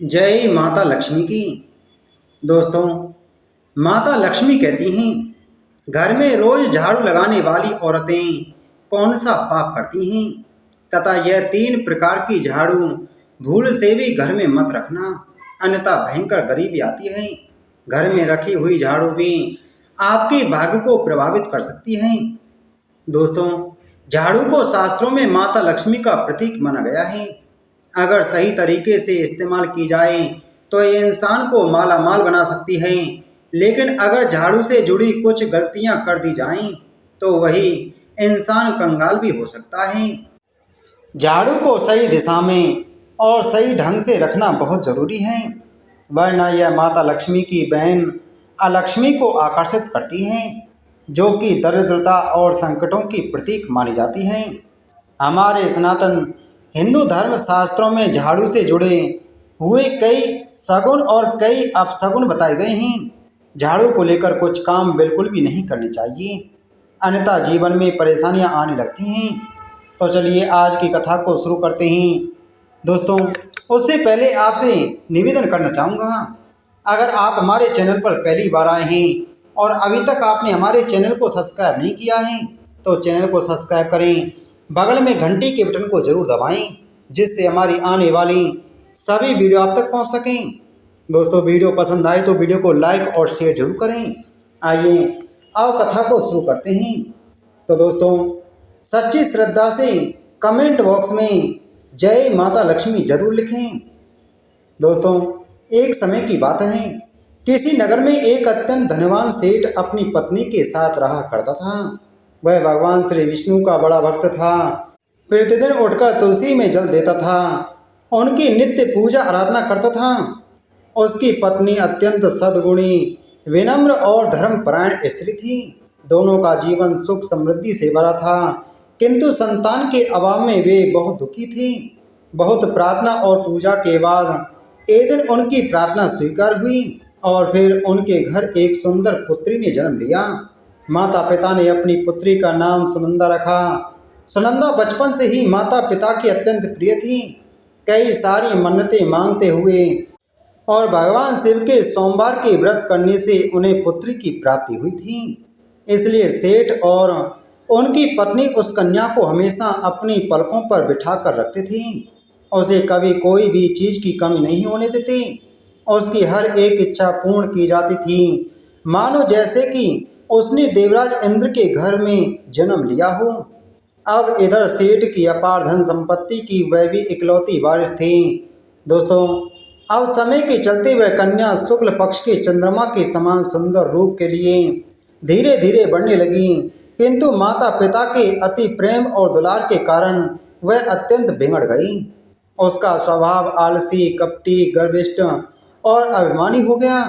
जय माता लक्ष्मी की। दोस्तों, माता लक्ष्मी कहती हैं, घर में रोज झाड़ू लगाने वाली औरतें कौन सा पाप करती हैं, तथा यह 3 प्रकार की झाड़ू भूल से भी घर में मत रखना, अन्यथा भयंकर गरीबी आती है। घर में रखी हुई झाड़ू भी आपके भाग्य को प्रभावित कर सकती हैं। दोस्तों, झाड़ू को शास्त्रों में माता लक्ष्मी का प्रतीक माना गया है। अगर सही तरीके से इस्तेमाल की जाए तो ये इंसान को माला माल बना सकती है, लेकिन अगर झाड़ू से जुड़ी कुछ गलतियां कर दी जाएं तो वही इंसान कंगाल भी हो सकता है। झाड़ू को सही दिशा में और सही ढंग से रखना बहुत जरूरी है, वरना यह माता लक्ष्मी की बहन अलक्ष्मी को आकर्षित करती है, जो कि दरिद्रता और संकटों की प्रतीक मानी जाती है। हमारे सनातन हिंदू धर्म शास्त्रों में झाड़ू से जुड़े हुए कई सगुन और कई अपशगुन बताए गए हैं। झाड़ू को लेकर कुछ काम बिल्कुल भी नहीं करने चाहिए, अन्यथा जीवन में परेशानियां आने लगती हैं। तो चलिए आज की कथा को शुरू करते हैं। दोस्तों, उससे पहले आपसे निवेदन करना चाहूँगा, अगर आप हमारे चैनल पर पहली बार आए हैं और अभी तक आपने हमारे चैनल को सब्सक्राइब नहीं किया है तो चैनल को सब्सक्राइब करें, बगल में घंटी के बटन को जरूर दबाएं, जिससे हमारी आने वाली सभी वीडियो आप तक पहुंच सकें। दोस्तों, वीडियो पसंद आए तो वीडियो को लाइक और शेयर जरूर करें। आइए अब कथा को शुरू करते हैं। तो दोस्तों, सच्ची श्रद्धा से कमेंट बॉक्स में जय माता लक्ष्मी जरूर लिखें। दोस्तों, एक समय की बात है, किसी नगर में एक अत्यंत धनवान सेठ अपनी पत्नी के साथ रहा करता था। वह भगवान श्री विष्णु का बड़ा भक्त था। प्रतिदिन उठकर तुलसी में जल देता था, उनकी नित्य पूजा आराधना करता था। उसकी पत्नी अत्यंत सद्गुणी, विनम्र और धर्मपरायण स्त्री थी। दोनों का जीवन सुख समृद्धि से भरा था, किंतु संतान के अभाव में वे बहुत दुखी थी। बहुत प्रार्थना और पूजा के बाद एक दिन उनकी प्रार्थना स्वीकार हुई और फिर उनके घर एक सुंदर पुत्री ने जन्म लिया। माता पिता ने अपनी पुत्री का नाम सुनंदा रखा। सुनंदा बचपन से ही माता पिता की अत्यंत प्रिय थी। कई सारी मन्नतें मांगते हुए और भगवान शिव के सोमवार के व्रत करने से उन्हें पुत्री की प्राप्ति हुई थी। इसलिए सेठ और उनकी पत्नी उस कन्या को हमेशा अपनी पलकों पर बिठा कर रखते थे। उसे कभी कोई भी चीज़ की कमी नहीं होने देते। उसकी हर एक इच्छा पूर्ण की जाती थी, मानो जैसे कि उसने देवराज इंद्र के घर में जन्म लिया हो। अब इधर सेठ की अपार धन संपत्ति की वह भी इकलौती वारिस थी। दोस्तों, अब समय के चलते वह कन्या शुक्ल पक्ष के चंद्रमा के समान सुंदर रूप के लिए धीरे धीरे बढ़ने लगी, किंतु माता पिता के अति प्रेम और दुलार के कारण वह अत्यंत बिगड़ गई। उसका स्वभाव आलसी, कपटी, गर्विष्ठ और अभिमानी हो गया।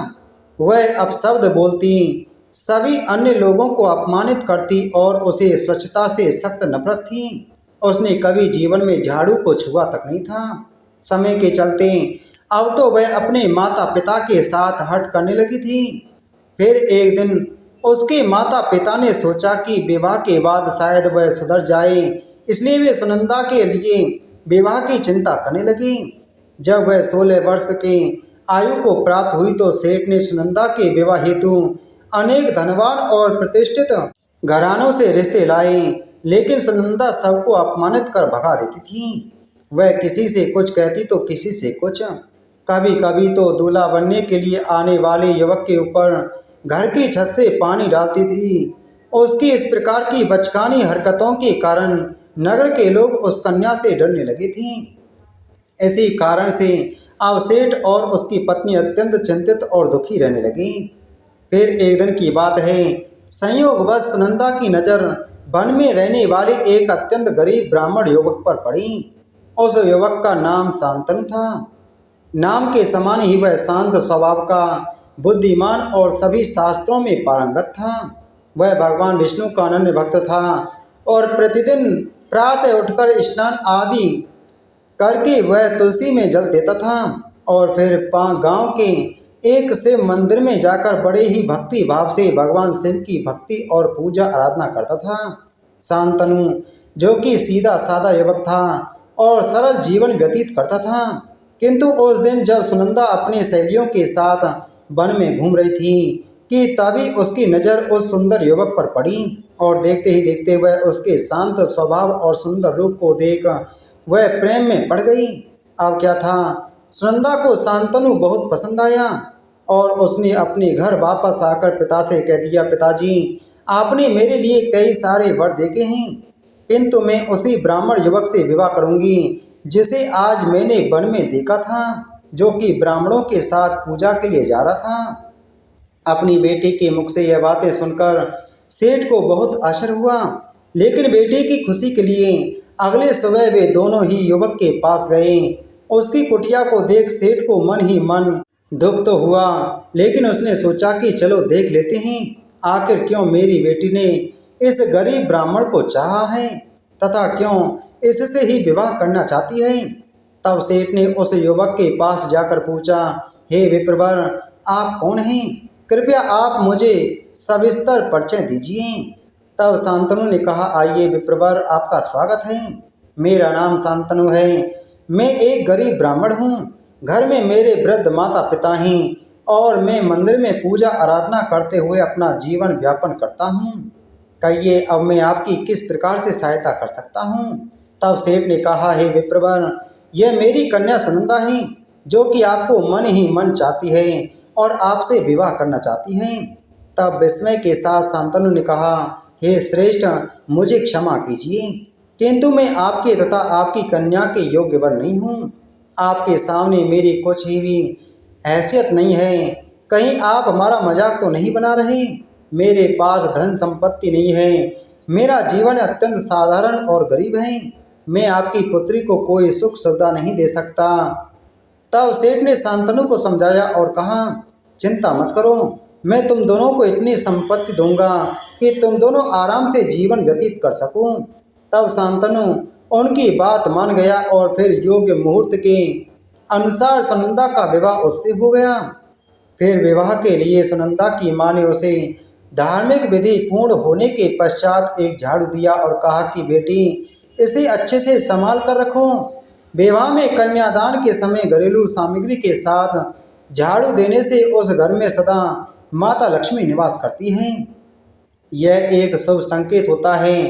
वह अपशब्द बोलती, सभी अन्य लोगों को अपमानित करती और उसे स्वच्छता से सख्त नफरत थी। उसने कभी जीवन में झाड़ू को छुआ तक नहीं था। समय के चलते अब तो वह अपने माता पिता के साथ हट करने लगी थी। फिर एक दिन उसके माता पिता ने सोचा कि विवाह के बाद शायद वह सुधर जाए, इसलिए वे सुनंदा के लिए विवाह की चिंता करने लगी। जब वह 16 वर्ष की आयु को प्राप्त हुई तो सेठ ने सुनंदा के विवाह हेतु अनेक धनवान और प्रतिष्ठित घरानों से रिश्ते लाए, लेकिन सुनंदा सबको अपमानित कर भगा देती थी। वह किसी से कुछ कहती तो किसी से कुछ। कभी कभी तो दूल्हा बनने के लिए आने वाले युवक के ऊपर घर की छत से पानी डालती थी। उसकी इस प्रकार की बचकानी हरकतों के कारण नगर के लोग उस कन्या से डरने लगे थे। इसी कारण से अब सेठ और उसकी पत्नी अत्यंत चिंतित और दुखी रहने लगी। फिर एक दिन की बात है, संयोगवश सुनंदा की नज़र वन में रहने वाले एक अत्यंत गरीब ब्राह्मण युवक पर पड़ी। उस युवक का नाम शांतनु था। नाम के समान ही वह शांत स्वभाव का, बुद्धिमान और सभी शास्त्रों में पारंगत था। वह भगवान विष्णु का अनन्य भक्त था और प्रतिदिन प्रातः उठकर स्नान आदि करके वह तुलसी में जल देता था और फिर गांव के एक शिव मंदिर में जाकर बड़े ही भक्ति भाव से भगवान शिव की भक्ति और पूजा आराधना करता था। शांतनु, जो कि सीधा साधा युवक था और सरल जीवन व्यतीत करता था, किंतु उस दिन जब सुनंदा अपनी सहेलियों के साथ वन में घूम रही थी कि तभी उसकी नज़र उस सुंदर युवक पर पड़ी और देखते ही देखते वह उसके शांत स्वभाव और सुंदर रूप को देख वह प्रेम में पड़ गई। अब क्या था, सुनंदा को शांतनु बहुत पसंद आया और उसने अपने घर वापस आकर पिता से कह दिया, पिताजी आपने मेरे लिए कई सारे वर देखे हैं, किंतु मैं उसी ब्राह्मण युवक से विवाह करूंगी जिसे आज मैंने वन में देखा था, जो कि ब्राह्मणों के साथ पूजा के लिए जा रहा था। अपनी बेटी के मुख से यह बातें सुनकर सेठ को बहुत आश्चर्य हुआ, लेकिन बेटी की खुशी के लिए अगले सुबह वे दोनों ही युवक के पास गए। उसकी कुटिया को देख सेठ को मन ही मन दुख तो हुआ, लेकिन उसने सोचा कि चलो देख लेते हैं आखिर क्यों मेरी बेटी ने इस गरीब ब्राह्मण को चाहा है तथा क्यों इससे ही विवाह करना चाहती है। तब सेठ ने उस युवक के पास जाकर पूछा, हे विप्रवर आप कौन हैं? कृपया आप मुझे सविस्तर परिचय दीजिए। तब शांतनु ने कहा, आइए विप्रवर आपका स्वागत है। मेरा नाम शांतनु है। मैं एक गरीब ब्राह्मण हूँ। घर में मेरे वृद्ध माता पिता हैं और मैं मंदिर में पूजा आराधना करते हुए अपना जीवन व्यापन करता हूँ। कहिए अब मैं आपकी किस प्रकार से सहायता कर सकता हूँ? तब सेठ ने कहा, हे विप्रवर यह मेरी कन्या सुनंदा है जो कि आपको मन ही मन चाहती है और आपसे विवाह करना चाहती है। तब विस्मय के साथ शांतनु ने कहा, हे श्रेष्ठ मुझे क्षमा कीजिए, किंतु मैं आपके तथा आपकी कन्या के योग्य वर नहीं हूँ। आपके सामने मेरी कुछ ही भी हैसियत नहीं है। कहीं आप हमारा मजाक तो नहीं बना रहे? मेरे पास धन संपत्ति नहीं है। मेरा जीवन अत्यंत साधारण और गरीब है। मैं आपकी पुत्री को कोई सुख सुविधा नहीं दे सकता। तब सेठ ने शांतनु को समझाया और कहा, चिंता मत करो, मैं तुम दोनों को इतनी संपत्ति दूंगा कि तुम दोनों आराम से जीवन व्यतीत कर सको। तब शांतनु उनकी बात मान गया और फिर योग्य मुहूर्त के अनुसार सुनंदा का विवाह उससे हो गया। फिर विवाह के लिए सुनंदा की माँ ने उसे धार्मिक विधि पूर्ण होने के पश्चात एक झाड़ू दिया और कहा कि बेटी इसे अच्छे से संभाल कर रखो। विवाह में कन्यादान के समय घरेलू सामग्री के साथ झाड़ू देने से उस घर में सदा माता लक्ष्मी निवास करती हैं। यह एक शुभ संकेत होता है।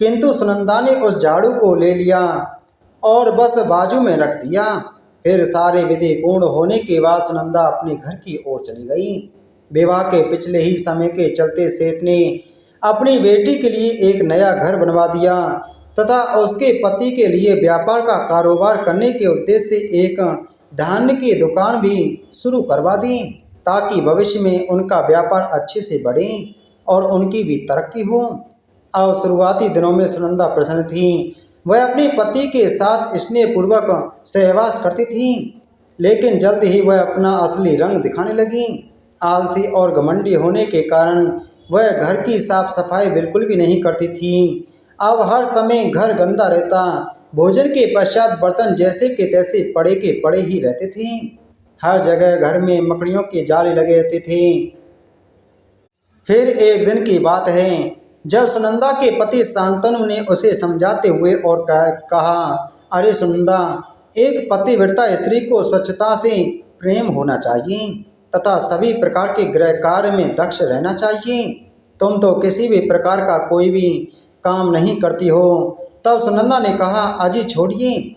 किंतु सुनंदा ने उस झाड़ू को ले लिया और बस बाजू में रख दिया। फिर सारे विधि पूर्ण होने के बाद सुनंदा अपने घर की ओर चली गई। विवाह के पिछले ही समय के चलते सेठ ने अपनी बेटी के लिए एक नया घर बनवा दिया तथा उसके पति के लिए व्यापार का कारोबार करने के उद्देश्य से एक धान्य की दुकान भी शुरू करवा दी, ताकि भविष्य में उनका व्यापार अच्छे से बढ़े और उनकी भी तरक्की हो। अब शुरुआती दिनों में सुनंदा प्रसन्न थी। वह अपने पति के साथ स्नेहपूर्वक सहवास करती थी, लेकिन जल्द ही वह अपना असली रंग दिखाने लगी। आलसी और घमंडी होने के कारण वह घर की साफ सफाई बिल्कुल भी नहीं करती थी। अब हर समय घर गंदा रहता, भोजन के पश्चात बर्तन जैसे के तैसे पड़े के पड़े ही रहते थे। हर जगह घर में मकड़ियों के जाले लगे रहते थे। फिर एक दिन की बात है जब सुनंदा के पति शांतनु ने उसे समझाते हुए और कहा, अरे सुनंदा, एक पतिव्रता स्त्री को स्वच्छता से प्रेम होना चाहिए तथा सभी प्रकार के गृह कार्य में दक्ष रहना चाहिए। तुम तो किसी भी प्रकार का कोई भी काम नहीं करती हो। तब सुनंदा ने कहा, अजी छोड़िए,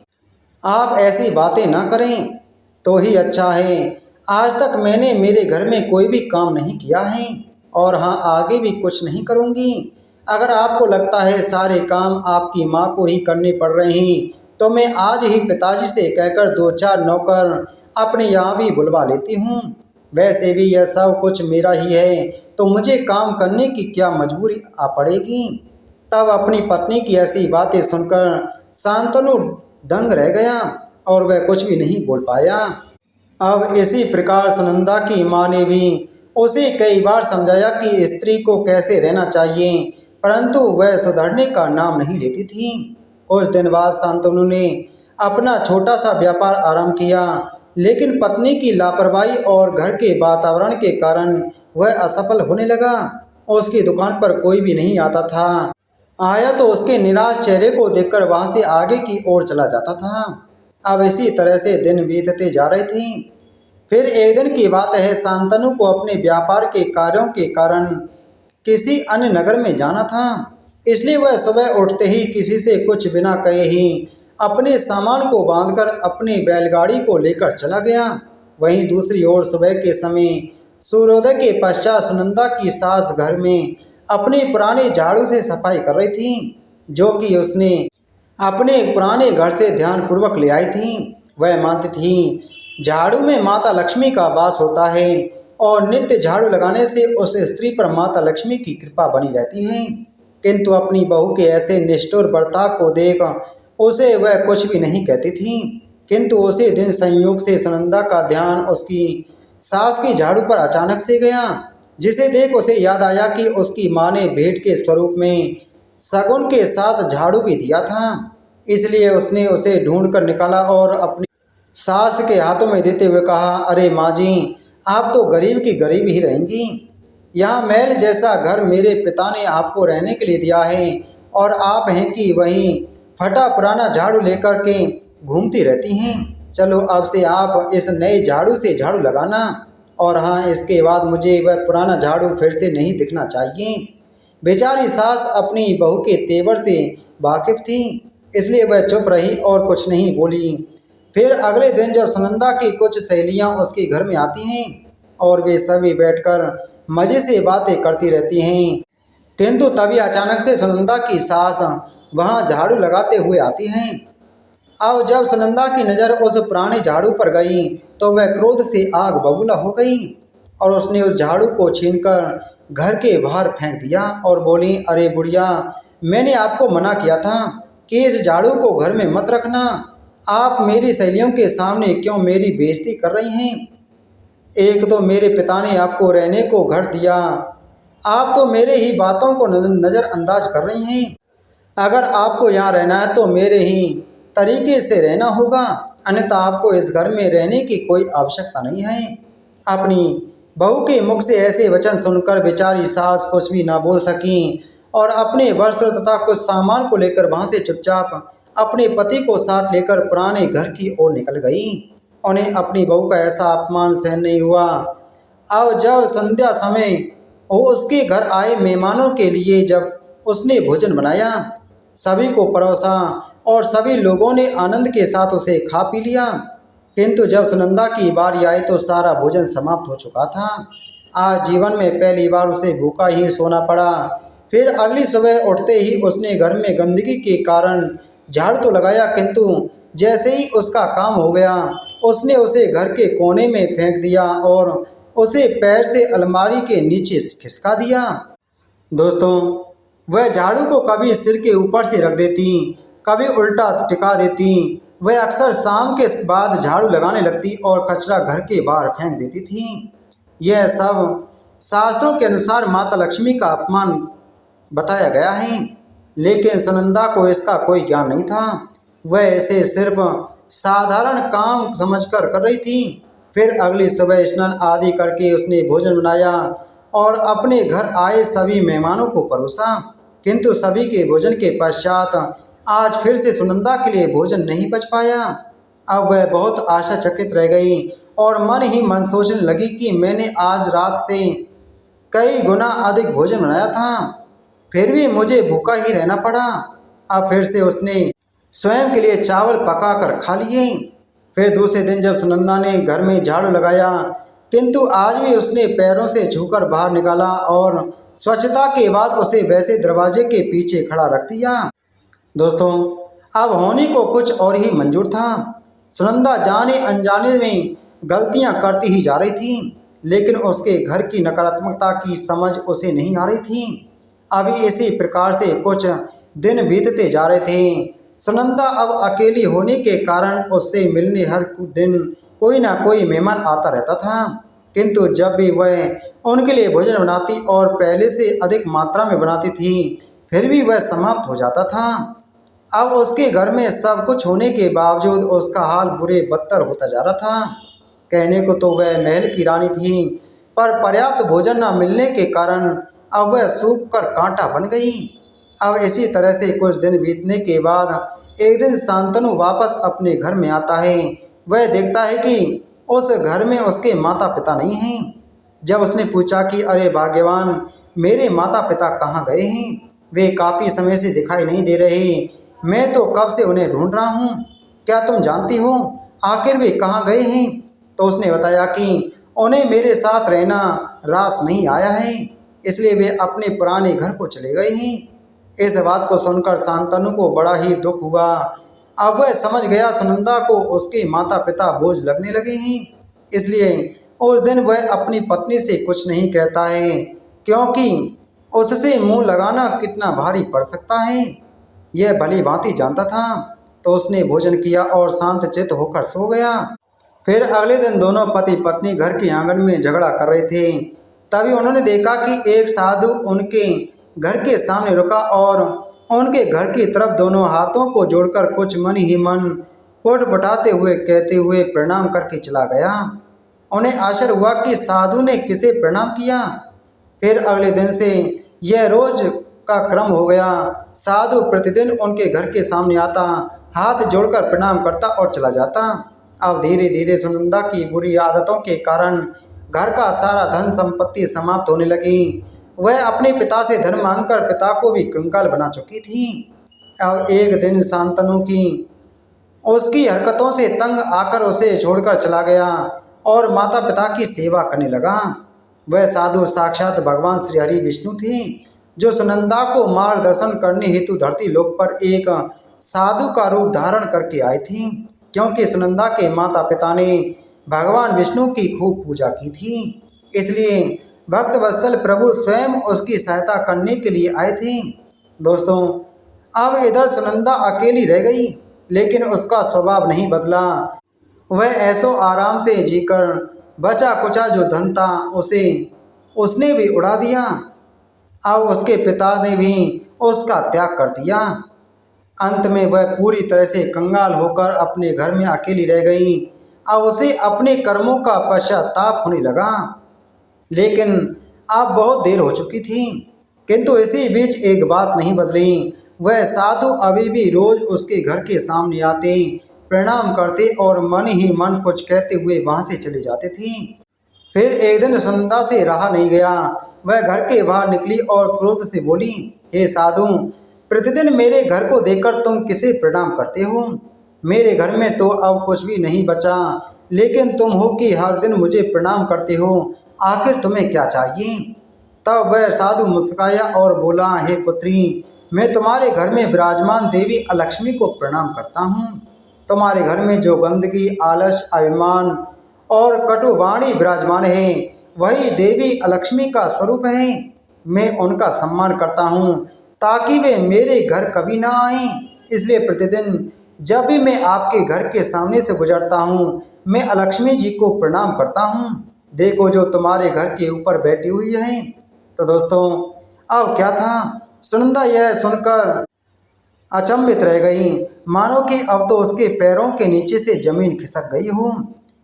आप ऐसी बातें ना करें तो ही अच्छा है। आज तक मैंने मेरे घर में कोई भी काम नहीं किया है और हाँ, आगे भी कुछ नहीं करूँगी। अगर आपको लगता है सारे काम आपकी माँ को ही करने पड़ रहे हैं तो मैं आज ही पिताजी से कहकर 2-4 नौकर अपने यहाँ भी बुलवा लेती हूँ। वैसे भी यह सब कुछ मेरा ही है तो मुझे काम करने की क्या मजबूरी आ पड़ेगी। तब अपनी पत्नी की ऐसी बातें सुनकर शांतनु दंग रह गया और वह कुछ भी नहीं बोल पाया। अब इसी प्रकार सुनंदा की माँ ने भी उसे कई बार समझाया कि स्त्री को कैसे रहना चाहिए, परंतु वह सुधरने का नाम नहीं लेती थी। कुछ दिन बाद शांतनु ने अपना छोटा सा व्यापार आरंभ किया, लेकिन पत्नी की लापरवाही और घर के वातावरण के कारण वह असफल होने लगा। उसकी दुकान पर कोई भी नहीं आता था। आया तो उसके निराश चेहरे को देखकर वहां से आगे की ओर चला जाता था। अब इसी तरह से दिन बीतते जा रहे थे। फिर एक दिन की बात है, शांतनु को अपने व्यापार के कार्यों के कारण किसी अन्य नगर में जाना था। इसलिए वह सुबह उठते ही किसी से कुछ बिना कहे ही अपने सामान को बांधकर अपनी बैलगाड़ी को लेकर चला गया। वहीं दूसरी ओर सुबह के समय सूर्योदय के पश्चात सुनंदा की सास घर में अपने पुराने झाड़ू से सफाई कर रही थी, जो कि उसने अपने एक पुराने घर से ध्यानपूर्वक ले आई थी। वह मानती थी झाड़ू में माता लक्ष्मी का वास होता है और नित्य झाड़ू लगाने से उस स्त्री पर माता लक्ष्मी की कृपा बनी रहती है। किंतु अपनी बहू के ऐसे निष्ठुर बर्ताव को देख उसे वह कुछ भी नहीं कहती थी। किंतु उसी दिन संयोग से सुनंदा का ध्यान उसकी सास की झाड़ू पर अचानक से गया, जिसे देख उसे याद आया कि उसकी माँ ने भेंट के स्वरूप में शगुन के साथ झाड़ू भी दिया था। इसलिए उसने उसे ढूंढ कर निकाला और अपनी सास के हाथों में देते हुए कहा, अरे माँ जी, आप तो गरीब की गरीब ही रहेंगी। यहाँ महल जैसा घर मेरे पिता ने आपको रहने के लिए दिया है और आप हैं कि वहीं फटा पुराना झाड़ू लेकर के घूमती रहती हैं। चलो अब से आप इस नए झाड़ू से झाड़ू लगाना, और हाँ, इसके बाद मुझे वह पुराना झाड़ू फिर से नहीं दिखना चाहिए। बेचारी सास अपनी बहू के तेवर से वाकिफ थी, इसलिए वह चुप रही और कुछ नहीं बोली। फिर अगले दिन जब सुनंदा की कुछ सहेलियां उसके घर में आती हैं और वे सभी बैठकर मज़े से बातें करती रहती हैं, किंतु तभी अचानक से सुनंदा की सास वहां झाड़ू लगाते हुए आती हैं। अब जब सुनंदा की नज़र उस पुराने झाड़ू पर गई तो वह क्रोध से आग बबूला हो गई और उसने उस झाड़ू को छीनकर घर के बाहर फेंक दिया और बोली, अरे बुढ़िया, मैंने आपको मना किया था कि इस झाड़ू को घर में मत रखना। आप मेरी सहेलियों के सामने क्यों मेरी बेइज्जती कर रही हैं? एक तो मेरे पिता ने आपको रहने को घर दिया, आप तो मेरे ही बातों को नज़रअंदाज कर रही हैं। अगर आपको यहाँ रहना है तो मेरे ही तरीके से रहना होगा, अन्यथा आपको इस घर में रहने की कोई आवश्यकता नहीं है। अपनी बहू के मुख से ऐसे वचन सुनकर बेचारी सास कुछ भी ना बोल सकी और अपने वस्त्र तथा कुछ सामान को लेकर वहाँ से चुपचाप अपने पति को साथ लेकर पुराने घर की ओर निकल गई। उन्हें अपनी बहू का ऐसा अपमान सहन नहीं हुआ। अब जब संध्या समय वो उसके घर आए मेहमानों के लिए जब उसने भोजन बनाया, सभी को परोसा और सभी लोगों ने आनंद के साथ उसे खा पी लिया। किंतु जब सुनंदा की बारी आई तो सारा भोजन समाप्त हो चुका था। आज जीवन में पहली बार उसे भूखा ही सोना पड़ा। फिर अगली सुबह उठते ही उसने घर में गंदगी के कारण झाड़ू तो लगाया, किंतु जैसे ही उसका काम हो गया उसने उसे घर के कोने में फेंक दिया और उसे पैर से अलमारी के नीचे खिसका दिया। दोस्तों, वह झाड़ू को कभी सिर के ऊपर से रख देती, कभी उल्टा टिका देती। वह अक्सर शाम के बाद झाड़ू लगाने लगती और कचरा घर के बाहर फेंक देती थी। यह सब शास्त्रों के अनुसार माता लक्ष्मी का अपमान बताया गया है, लेकिन सुनंदा को इसका कोई ज्ञान नहीं था। वह इसे सिर्फ साधारण काम समझकर कर रही थी। फिर अगली सुबह स्नान आदि करके उसने भोजन बनाया और अपने घर आए सभी मेहमानों को परोसा। किंतु सभी के भोजन के पश्चात आज फिर से सुनंदा के लिए भोजन नहीं बच पाया। अब वह बहुत आशाचकित रह गई और मन ही मन सोचने लगी कि मैंने आज रात से कई गुना अधिक भोजन बनाया था, फिर भी मुझे भूखा ही रहना पड़ा। अब फिर से उसने स्वयं के लिए चावल पकाकर खा लिए। फिर दूसरे दिन जब सुनंदा ने घर में झाड़ू लगाया, किंतु आज भी उसने पैरों से छूकर बाहर निकाला और स्वच्छता के बाद उसे वैसे दरवाजे के पीछे खड़ा रख दिया। दोस्तों, अब होनी को कुछ और ही मंजूर था। सुनंदा जाने अनजाने में गलतियां करती ही जा रही थी, लेकिन उसके घर की नकारात्मकता की समझ उसे नहीं आ रही थी। अभी इसी प्रकार से कुछ दिन बीतते जा रहे थे। सुनंदा अब अकेली होने के कारण उससे मिलने हर दिन कोई ना कोई मेहमान आता रहता था, किंतु जब भी वह उनके लिए भोजन बनाती और पहले से अधिक मात्रा में बनाती थी, फिर भी वह समाप्त हो जाता था। अब उसके घर में सब कुछ होने के बावजूद उसका हाल बुरे बदतर होता जा रहा था। कहने को तो वह महल की रानी थी, पर पर्याप्त भोजन न मिलने के कारण अब वह सूख कर कांटा बन गई। अब इसी तरह से कुछ दिन बीतने के बाद एक दिन शांतनु वापस अपने घर में आता है। वह देखता है कि उस घर में उसके माता पिता नहीं हैं। जब उसने पूछा कि अरे भाग्यवान, मेरे माता पिता कहाँ गए हैं? वे काफ़ी समय से दिखाई नहीं दे रहे। मैं तो कब से उन्हें ढूंढ रहा हूँ। क्या तुम जानती हो आखिर वे कहाँ गए हैं? तो उसने बताया कि उन्हें मेरे साथ रहना रास नहीं आया है, इसलिए वे अपने पुराने घर को चले गए हैं। इस बात को सुनकर शांतनु को बड़ा ही दुख हुआ। अब वह समझ गया सुनंदा को उसके माता पिता बोझ लगने लगे हैं, इसलिए उस दिन वह अपनी पत्नी से कुछ नहीं कहता है, क्योंकि उससे मुंह लगाना कितना भारी पड़ सकता है यह भली भांति जानता था। तो उसने भोजन किया और शांत चित्त होकर सो गया। फिर अगले दिन दोनों पति पत्नी घर के आंगन में झगड़ा कर रहे थे। तभी उन्होंने देखा कि एक साधु उनके घर के सामने रुका और उनके घर की तरफ दोनों हाथों को जोड़कर कुछ मन ही मन पुटपुटाते हुए कहते हुए प्रणाम करके चला गया। उन्हें आश्चर्य हुआ कि साधु ने किसे प्रणाम किया। फिर अगले दिन से यह रोज का क्रम हो गया। साधु प्रतिदिन उनके घर के सामने आता, हाथ जोड़कर प्रणाम करता और चला जाता। अब धीरे धीरे सुनंदा की बुरी आदतों के कारण घर का सारा धन संपत्ति समाप्त होने लगी। वह अपने पिता से धन मांगकर पिता को भी कंगाल बना चुकी थी। अब एक दिन शांतनु की उसकी हरकतों से तंग आकर उसे छोड़कर चला गया और माता पिता की सेवा करने लगा। वह साधु साक्षात भगवान श्री हरि विष्णु थे, जो सुनंदा को मार्गदर्शन करने हेतु धरती लोक पर एक साधु का रूप धारण करके आए थे, क्योंकि सुनंदा के माता पिता ने भगवान विष्णु की खूब पूजा की थी। इसलिए भक्त वत्सल प्रभु स्वयं उसकी सहायता करने के लिए आए थे। दोस्तों, अब इधर सुनंदा अकेली रह गई, लेकिन उसका स्वभाव नहीं बदला। वह ऐसो आराम से जीकर बचा कुचा जो धन था उसने भी उड़ा दिया। अब उसके पिता ने भी उसका त्याग कर दिया। अंत में वह पूरी तरह से कंगाल होकर अपने घर में अकेली रह गई। अब उसे अपने कर्मों का पश्चाताप होने लगा, लेकिन अब बहुत देर हो चुकी थी। किंतु इसी बीच एक बात नहीं बदली। वह साधु अभी भी रोज उसके घर के सामने आते, प्रणाम करते और मन ही मन कुछ कहते हुए वहां से चले जाते थे। फिर एक दिन सुनंदा से रहा नहीं गया। वह घर के बाहर निकली और क्रोध से बोली, हे साधु, प्रतिदिन मेरे घर को देखकर तुम किसे प्रणाम करते हो? मेरे घर में तो अब कुछ भी नहीं बचा, लेकिन तुम हो कि हर दिन मुझे प्रणाम करते हो। आखिर तुम्हें क्या चाहिए? तब वह साधु मुस्कुराया और बोला, हे पुत्री, मैं तुम्हारे घर में विराजमान देवी अलक्ष्मी को प्रणाम करता हूँ। तुम्हारे घर में जो गंदगी, आलस, अभिमान और कटुवाणी विराजमान है, वही देवी अलक्ष्मी का स्वरूप है। मैं उनका सम्मान करता हूँ ताकि वे मेरे घर कभी ना आएं। इसलिए प्रतिदिन जब भी मैं आपके घर के सामने से गुजरता हूँ, मैं अलक्ष्मी जी को प्रणाम करता हूँ। देखो, जो तुम्हारे घर के ऊपर बैठी हुई है। तो दोस्तों, अब क्या था? सुनंदा यह सुनकर अचंभित रह गई, मानो कि अब तो उसके पैरों के नीचे से जमीन खिसक गई हो।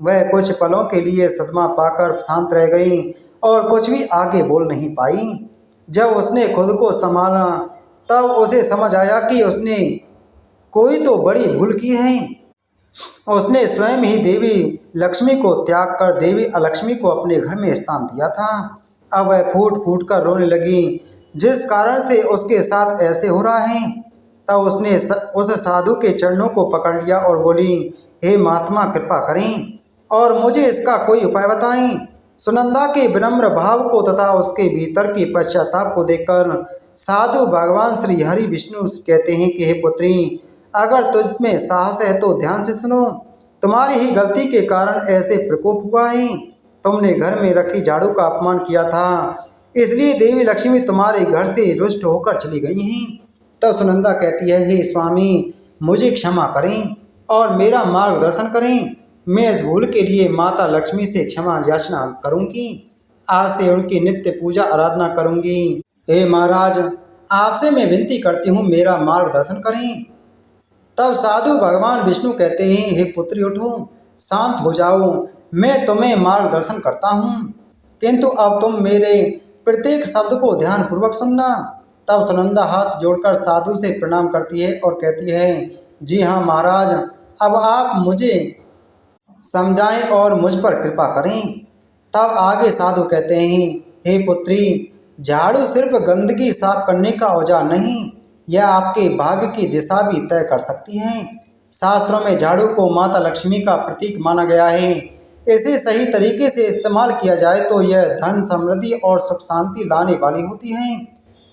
वह कुछ पलों के लिए सदमा पाकर शांत रह गई और कुछ भी आगे बोल नहीं पाई। जब उसने खुद को संभाला, तब उसे समझ आया कि उसने कोई तो बड़ी भूल की है। उसने स्वयं ही देवी लक्ष्मी को त्याग कर देवी अलक्ष्मी को अपने घर में स्थान दिया था। अब वह फूट फूट कर रोने लगी, जिस कारण से उसके साथ ऐसे हो रहा है। तब उसने उस साधु के चरणों को पकड़ लिया और बोली, हे महात्मा, कृपा करें और मुझे इसका कोई उपाय बताएं। सुनंदा के विनम्र भाव को तथा उसके भीतर के पश्चाताप को देखकर साधु भगवान श्री हरि विष्णु कहते हैं कि हे पुत्री, अगर तुझमें साहस है तो ध्यान से सुनो। तुम्हारी ही गलती के कारण ऐसे प्रकोप हुआ है। तुमने घर में रखी झाड़ू का अपमान किया था, इसलिए देवी लक्ष्मी तुम्हारे घर से रुष्ट होकर चली गई हैं। तब सुनंदा कहती है, हे स्वामी, मुझे क्षमा करें और मेरा मार्गदर्शन करें। मैं इस भूल के लिए माता लक्ष्मी से क्षमा याचना करूंगी। आज से उनकी नित्य पूजा आराधना करूंगी। हे महाराज, आपसे मैं विनती करती हूँ, मेरा मार्गदर्शन करें। तब साधु भगवान विष्णु कहते हैं, हे पुत्री, उठो, शांत हो जाओ, मैं तुम्हें मार्गदर्शन करता हूँ, किंतु अब तुम मेरे प्रत्येक शब्द को ध्यानपूर्वक सुनना। तब सुनंदा हाथ जोड़कर साधु से प्रणाम करती है और कहती है, जी हाँ महाराज, अब आप मुझे समझाएं और मुझ पर कृपा करें। तब आगे साधु कहते हैं, हे पुत्री, झाड़ू सिर्फ गंदगी साफ करने का औजार नहीं, यह आपके भाग्य की दिशा भी तय कर सकती है। शास्त्रों में झाड़ू को माता लक्ष्मी का प्रतीक माना गया है। इसे सही तरीके से इस्तेमाल किया जाए तो यह धन, समृद्धि और सुख शांति लाने वाली होती है।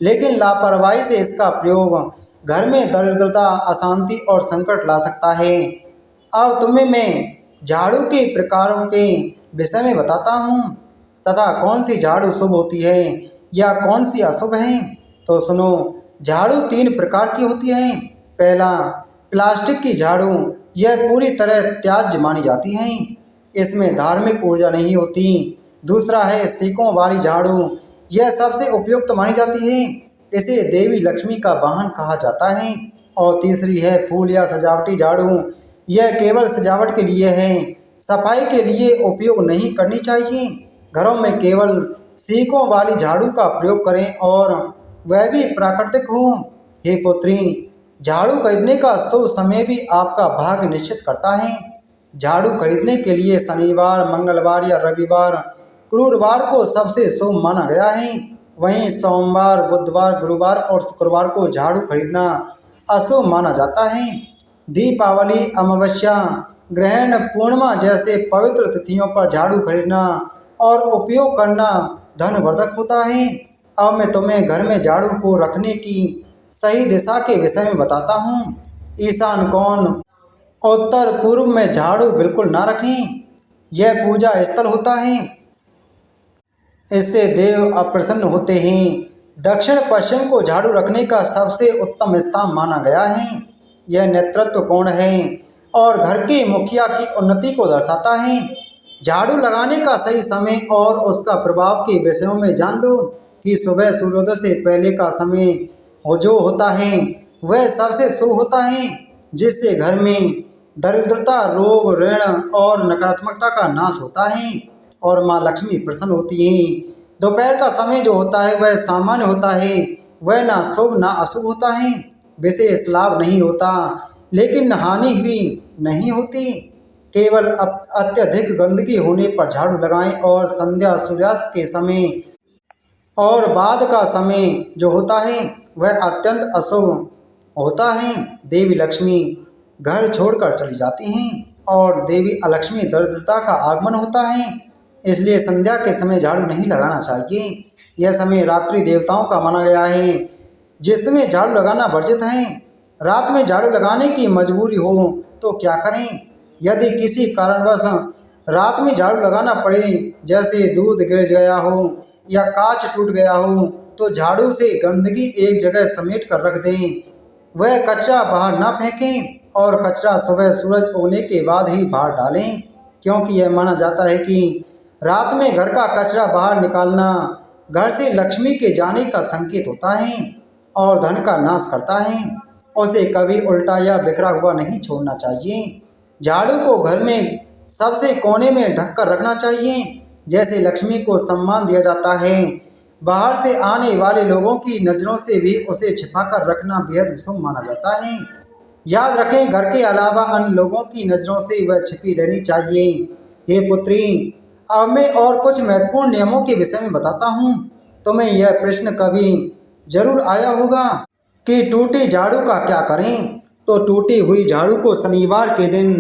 लेकिन लापरवाही से इसका प्रयोग घर में दरिद्रता, अशांति और संकट ला सकता है। अब तुम्हें मैं झाड़ू के प्रकारों के विषय में बताता हूँ तथा कौन सी झाड़ू शुभ होती है या कौन सी अशुभ है। तो सुनो, झाड़ू 3 प्रकार की होती है। पहला, प्लास्टिक की झाड़ू, यह पूरी तरह त्याज्य मानी जाती है, इसमें धार्मिक ऊर्जा नहीं होती। दूसरा है सीकों वाली झाड़ू, यह सबसे उपयुक्त मानी जाती है, इसे देवी लक्ष्मी का वाहन कहा जाता है। और तीसरी है फूल या सजावटी झाड़ू, यह केवल सजावट के लिए है, सफाई के लिए उपयोग नहीं करनी चाहिए। घरों में केवल सीकों वाली झाड़ू का प्रयोग करें और वह भी प्राकृतिक हो। हे पुत्री, झाड़ू खरीदने का शुभ समय भी आपका भाग्य निश्चित करता है। झाड़ू खरीदने के लिए शनिवार, मंगलवार या रविवार, गुरुवार को सबसे शुभ माना गया है। वहीं सोमवार, बुधवार, गुरुवार और शुक्रवार को झाड़ू खरीदना अशुभ माना जाता है। दीपावली, अमावस्या, ग्रहण, पूर्णिमा जैसे पवित्र तिथियों पर झाड़ू खरीदना और उपयोग करना धनवर्धक होता है। अब मैं तुम्हें घर में झाड़ू को रखने की सही दिशा के विषय में बताता हूँ। ईशान कोण, उत्तर पूर्व में झाड़ू बिल्कुल ना रखें, यह पूजा स्थल होता है, इससे देव अप्रसन्न होते हैं। दक्षिण पश्चिम को झाड़ू रखने का सबसे उत्तम स्थान माना गया है, यह नेतृत्व कोण है और घर के मुखिया की उन्नति को दर्शाता है। झाड़ू लगाने का सही समय और उसका प्रभाव के विषयों में जान लो कि सुबह सूर्योदय से पहले का समय जो होता है वह सबसे शुभ होता है, जिससे घर में दरिद्रता, रोग, ऋण और नकारात्मकता का नाश होता है और माँ लक्ष्मी प्रसन्न होती है। दोपहर का समय जो होता है वह सामान्य होता है, वह ना शुभ ना अशुभ होता है, विशेष लाभ नहीं होता लेकिन हानि भी नहीं होती। केवल अत्यधिक गंदगी होने पर झाड़ू लगाएं और संध्या, सूर्यास्त के समय और बाद का समय जो होता है वह अत्यंत अशुभ होता है। देवी लक्ष्मी घर छोड़कर चली जाती हैं और देवी अलक्ष्मी दरिद्रता का आगमन होता है, इसलिए संध्या के समय झाड़ू नहीं लगाना चाहिए। यह समय रात्रि देवताओं का माना गया है, जिसमें झाड़ू लगाना वर्जित है। रात में झाड़ू लगाने की मजबूरी हो तो क्या करें? यदि किसी कारणवश रात में झाड़ू लगाना पड़े, जैसे दूध गिर गया हो या कांच टूट गया हो, तो झाड़ू से गंदगी एक जगह समेट कर रख दें। वह कचरा बाहर ना फेंकें और कचरा सुबह सूरज उगने के बाद ही बाहर डालें, क्योंकि यह माना जाता है कि रात में घर का कचरा बाहर निकालना घर से लक्ष्मी के जाने का संकेत होता है और धन का नाश करता है। उसे कभी उल्टा या बिखरा हुआ नहीं छोड़ना चाहिए। झाड़ू को घर में सबसे कोने में ढककर रखना चाहिए, जैसे लक्ष्मी को सम्मान दिया जाता है। बाहर से आने वाले लोगों की नज़रों से भी उसे छिपाकर रखना बेहद शुभ माना जाता है। याद रखें, घर के अलावा अन्य लोगों की नज़रों से वह छिपी रहनी चाहिए। हे पुत्री, अब मैं और कुछ महत्वपूर्ण नियमों के विषय में बताता हूँ। तुम्हें यह प्रश्न कभी जरूर आया होगा कि टूटी झाड़ू का क्या करें। तो टूटी हुई झाड़ू को शनिवार के दिन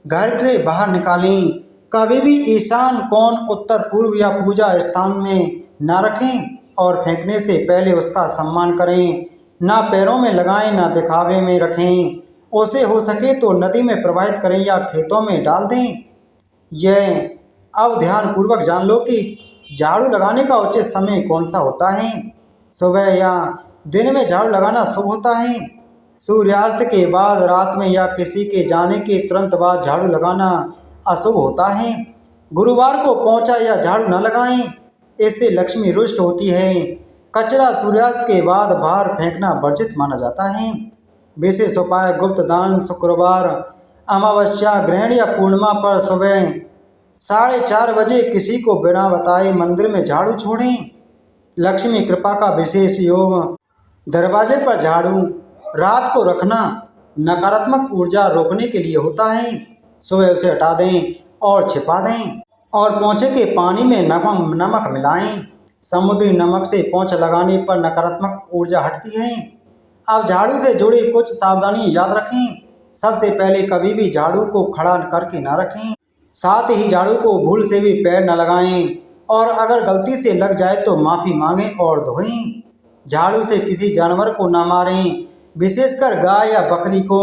घर से बाहर निकालें। कभी भी ईशान कोण, उत्तर पूर्व या पूजा स्थान में न रखें और फेंकने से पहले उसका सम्मान करें। ना पैरों में लगाएं, ना दिखावे में रखें। उसे हो सके तो नदी में प्रवाहित करें या खेतों में डाल दें। यह अब ध्यानपूर्वक जान लो कि झाड़ू लगाने का उचित समय कौन सा होता है। सुबह या दिन में झाड़ू लगाना शुभ होता है। सूर्यास्त के बाद, रात में या किसी के जाने के तुरंत बाद झाड़ू लगाना अशुभ होता है। गुरुवार को पोंछा या झाड़ू न लगाएं, इससे लक्ष्मी रुष्ट होती है। कचरा सूर्यास्त के बाद बाहर फेंकना वर्जित माना जाता है। विशेष उपाय: गुप्त दान, शुक्रवार, अमावस्या, ग्रहण या पूर्णिमा पर सुबह 4:30 बजे किसी को बिना बताए मंदिर में झाड़ू छोड़ें। लक्ष्मी कृपा का विशेष योग: दरवाजे पर झाड़ू रात को रखना नकारात्मक ऊर्जा रोकने के लिए होता है। सुबह उसे हटा दें और छिपा दें और पोंछे के पानी में नमक मिलाएं। समुद्री नमक से पोंछ लगाने पर नकारात्मक ऊर्जा हटती है। अब झाड़ू से जुड़ी कुछ सावधानियां याद रखें। सबसे पहले कभी भी झाड़ू को खड़ा करके ना रखें। साथ ही झाड़ू को भूल से भी पैर न लगाएं और अगर गलती से लग जाए तो माफ़ी मांगें और धोएं। झाड़ू से किसी जानवर को ना मारें, विशेषकर गाय या बकरी को।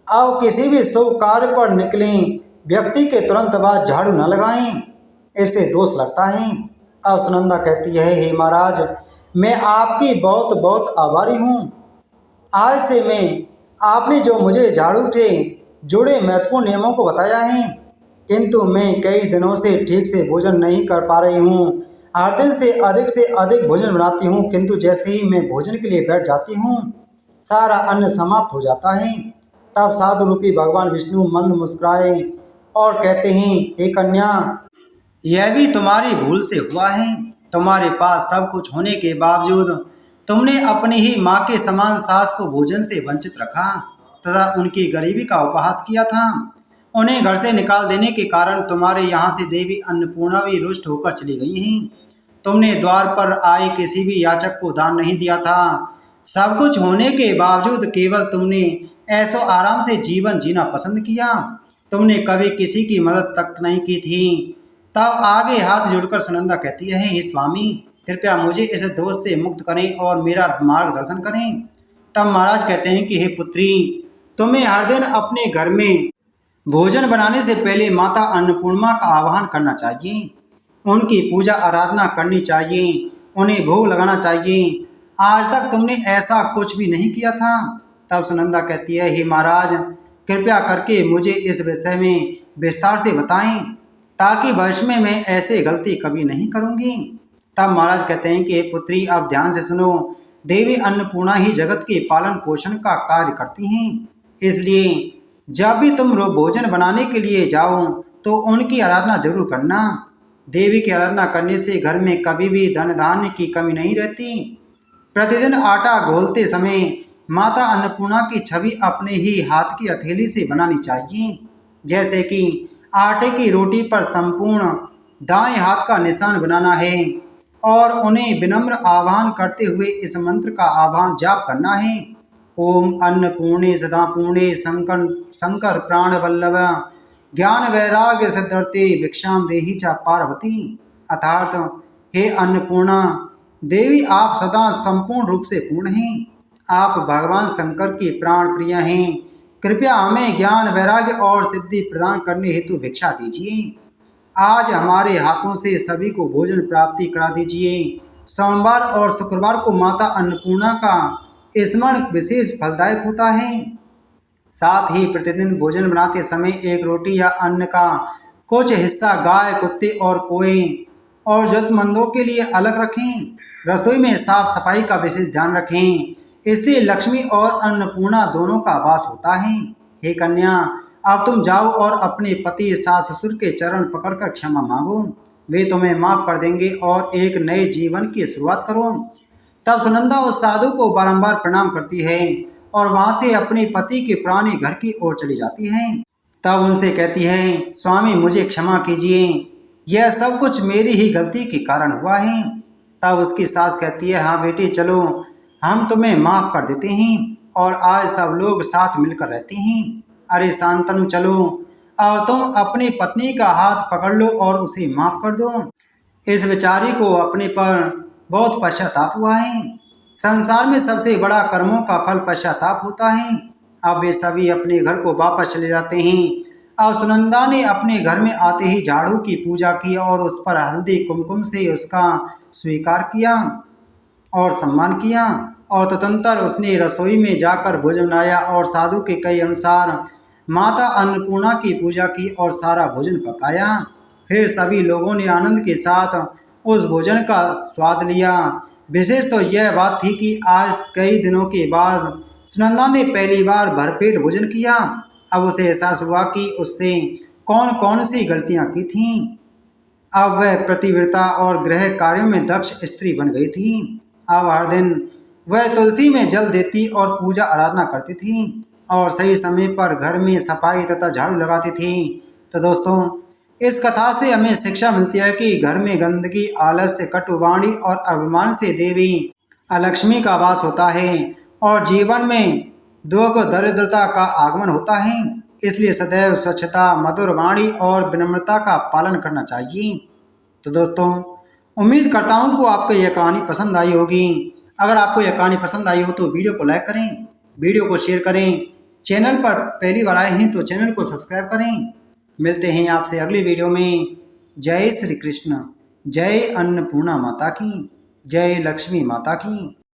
अब किसी भी शुभ कार्य पर निकलें व्यक्ति के तुरंत बाद झाड़ू न लगाएं, इससे दोष लगता है। अब सुनंदा कहती है, हे महाराज, मैं आपकी बहुत बहुत आभारी हूँ। आज से मैं आपने जो मुझे झाड़ू से जुड़े महत्वपूर्ण नियमों को बताया है, किंतु मैं कई दिनों से ठीक से भोजन नहीं कर पा रही हूँ। हर दिन से अधिक भोजन बनाती हूँ, किंतु जैसे ही मैं भोजन के लिए बैठ जाती हूँ सारा अन्न समाप्त हो जाता है। तब साधु रूपी भगवान विष्णु मंद मुस्कुराए और कहते हैं, हे कन्या, यह भी तुम्हारी भूल से हुआ है। तुम्हारे पास सब कुछ होने के बावजूद तुमने अपनी ही माँ के समान सास को भोजन से वंचित रखा तथा उनकी गरीबी का उपहास किया था। उन्हें घर से निकाल देने के कारण तुम्हारे यहाँ से देवी अन्नपूर्णा भी रुष्ट होकर चली गई हैं। तुमने द्वार पर आए किसी भी याचक को दान नहीं दिया था। सब कुछ होने के बावजूद केवल तुमने ऐसो आराम से जीवन जीना पसंद किया। तुमने कभी किसी की मदद तक नहीं की थी। तब आगे हाथ जोड़कर सुनंदा कहती है, हे स्वामी, कृपया मुझे इस दोष से मुक्त करें और मेरा मार्गदर्शन करें। तब महाराज कहते हैं कि हे पुत्री, तुम्हें हर दिन अपने घर में भोजन बनाने से पहले माता अन्नपूर्णा का आह्वान करना चाहिए। उनकी पूजा आराधना करनी चाहिए, उन्हें भोग लगाना चाहिए। आज तक तुमने ऐसा कुछ भी नहीं किया था। तब सुनंदा कहती है, हे महाराज, कृपया करके मुझे इस विषय में विस्तार से बताएं ताकि भविष्य में मैं ऐसे गलती कभी नहीं करूंगी। तब महाराज कहते हैं कि हे पुत्री, आप ध्यान से सुनो। देवी अन्नपूर्णा ही जगत के पालन पोषण का कार्य करती हैं। इसलिए जब भी तुम भोजन बनाने के लिए जाओ तो उनकी आराधना जरूर करना। देवी की आराधना करने से घर में कभी भी धन धान्य की कमी नहीं रहती। प्रतिदिन आटा घोलते समय माता अन्नपूर्णा की छवि अपने ही हाथ की हथेली से बनानी चाहिए। जैसे कि आटे की रोटी पर संपूर्ण दाएं हाथ का निशान बनाना है और उन्हें विनम्र आह्वान करते हुए इस मंत्र का आह्वान जाप करना है। ओम अन्नपूर्णे सदा पूर्णे शंकर शंकर प्राण वल्लभ ज्ञान वैराग्य सिद्धर्थे भिक्षाम देहि च पार्वती। अर्थात, हे अन्नपूर्णा देवी, आप सदा संपूर्ण रूप से पूर्ण हैं। आप भगवान शंकर की प्राण प्रिय हैं। कृपया हमें ज्ञान वैराग्य और सिद्धि प्रदान करने हेतु भिक्षा दीजिए। आज हमारे हाथों से सभी को भोजन प्राप्ति करा दीजिए। सोमवार और शुक्रवार को माता अन्नपूर्णा का स्मरण विशेष फलदायक होता है। साथ ही प्रतिदिन भोजन बनाते समय एक रोटी या अन्न का कुछ हिस्सा गाय, कुत्ते और कोए और जरूरतमंदों के लिए अलग रखें। रसोई में साफ सफाई का विशेष ध्यान रखें। इससे लक्ष्मी और अन्नपूर्णा दोनों का वास होता है। हे कन्या, अब तुम जाओ और अपने पति सास ससुर के चरण पकड़कर क्षमा मांगो। वे तुम्हें माफ कर देंगे और एक नए जीवन की शुरुआत करो। तब सुनंदा उस साधु को बारंबार प्रणाम करती है और वहां से अपने पति के पुराने घर की ओर चली जाती है। तब उनसे कहती है, स्वामी, मुझे क्षमा कीजिए, यह सब कुछ मेरी ही गलती के कारण हुआ है। तब उसकी सास कहती है, हाँ बेटी, चलो हम तुम्हें माफ कर देते हैं और आज सब लोग साथ मिलकर रहते हैं। अरे शांतनु, चलो और तुम अपनी पत्नी का हाथ पकड़ लो और उसे माफ कर दो। इस बेचारी को अपने पर बहुत पश्चाताप हुआ है। संसार में सबसे बड़ा कर्मों का फल पश्चाताप होता है। अब वे सभी अपने घर को वापस चले जाते हैं। अब सुनंदा ने अपने घर में आते ही झाड़ू की पूजा की और उस पर हल्दी कुमकुम से उसका स्वीकार किया और सम्मान किया और तदनंतर उसने रसोई में जाकर भोजन बनाया और साधु के कई अनुसार माता अन्नपूर्णा की पूजा की और सारा भोजन पकाया। फिर सभी लोगों ने आनंद के साथ उस भोजन का स्वाद लिया। विशेष तो यह बात थी कि आज कई दिनों के बाद सुनंदा ने पहली बार भरपेट भोजन किया। अब उसे एहसास हुआ कि उससे कौन कौन सी गलतियां की थीं। अब वह प्रतिव्रता और गृह कार्यों में दक्ष स्त्री बन गई थी। अब हर दिन वह तुलसी में जल देती और पूजा आराधना करती थी और सही समय पर घर में सफाई तथा झाड़ू लगाती थी। तो दोस्तों, इस कथा से हमें शिक्षा मिलती है कि घर में गंदगी, आलस्य, कटुवाणी और अभिमान से देवी अलक्ष्मी का वास होता है और जीवन में दुख, दरिद्रता का आगमन होता है। इसलिए सदैव स्वच्छता, मधुर वाणी और विनम्रता का पालन करना चाहिए। तो दोस्तों, उम्मीद करता हूँ कि आपको यह कहानी पसंद आई होगी। अगर आपको यह कहानी पसंद आई हो तो वीडियो को लाइक करें, वीडियो को शेयर करें। चैनल पर पहली बार आए हैं तो चैनल को सब्सक्राइब करें। मिलते हैं आपसे अगली वीडियो में। जय श्री कृष्ण। जय अन्नपूर्णा माता की, जय लक्ष्मी माता की।